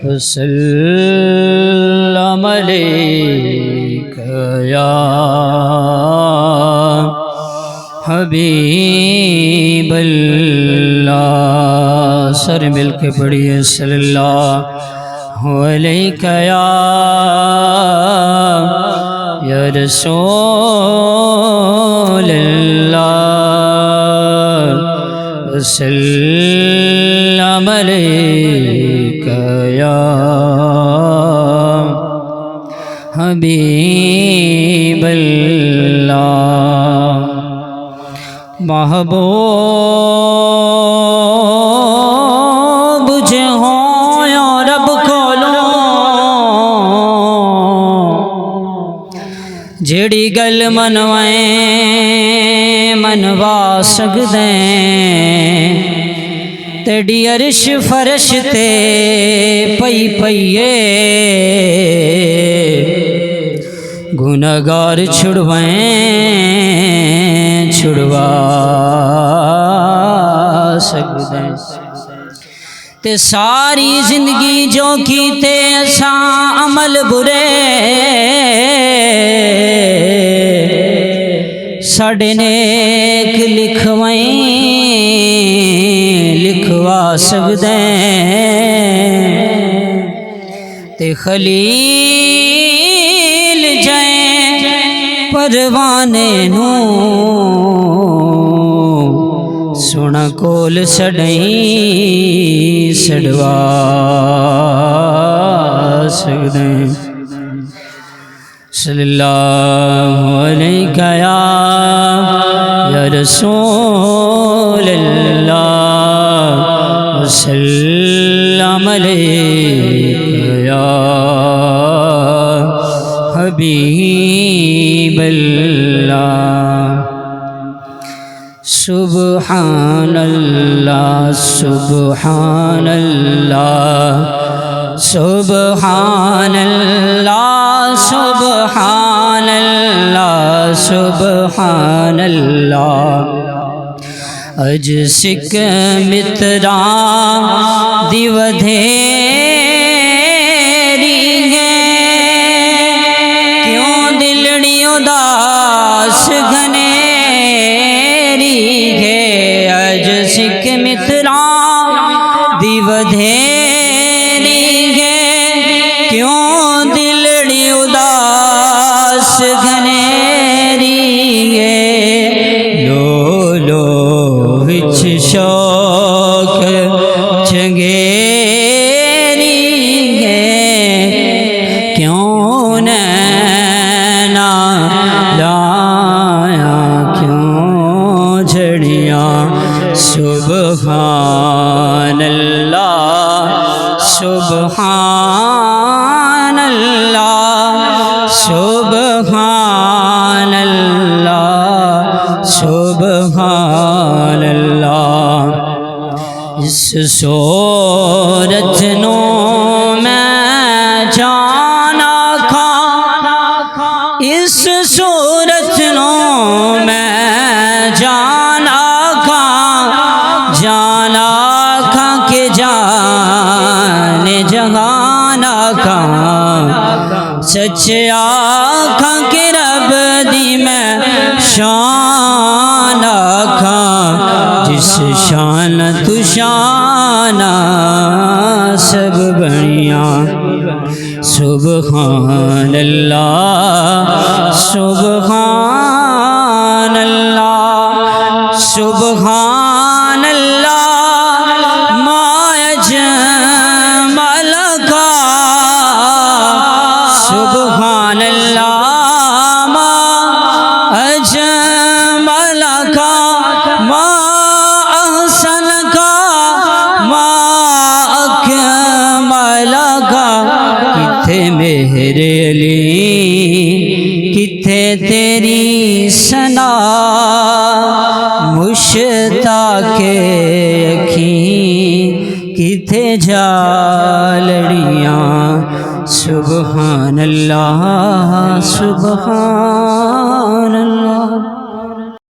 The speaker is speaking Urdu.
وسلم علیک یا حبیب اللہ، سر مل کے پڑھیے صلی اللہ علیک یا رسول اللہ، وسلم علیک یا حبیب اللہ۔ محبوب جو ہوں یا رب کولوں جیڑی گل منوائیں منوا سکدیں، تیری عرش فرش تے پئی پئیے، گناہگار چھڑوائیں چھڑوا سکدیں، تے ساری زندگی جو کیتے اساں عمل برے، ساڈے نیک لکھوائیں لکھوا سکدیں، تے خلیل جائیں پروانے نوں سونا کول سڑیں سڑوا سکدیں۔ صلی اللہ علیک یا رسول اللہ، وسلم علیک یا حبیب اللہ۔ سبحان اللہ سبحان اللہ سبحان اللہ سبحان اللہ سبحان اللہ، اج سکھ متراں دی ودھیری ہے، کیوں دلڑی اداس گھنیری ہے، اج سکھ متراں دی ودھیری ہے، کیوں دلڑی اداس گھنیری ہے، لو لو وچ شوق چنگیری ہے، کیوں نینا لایا کیوں جھڑیاں، سبحان اللہ سبحان اللہ سبحان اللہ سبحان اللہ۔ اس صورت نو میں جانا کھا، اس صورت نو میں جانا کھا، جانا کھا کہ جان جہانا کھا، سچے آکھاں کہ رب دی میں شان آکھاں، جس شان تو شان سب بنیاں، سبحان اللہ سبحان اللہ سبحان اللہ، ما اجمل کا، سبحان اللہ ما اجمل کا، ما احسن کا، ما اکمل کا، کتھے میرے علی کتھے تیری ثنا، مشتاق اکھیں کتھے جالڑیاں، سبحان اللہ سبحان اللہ۔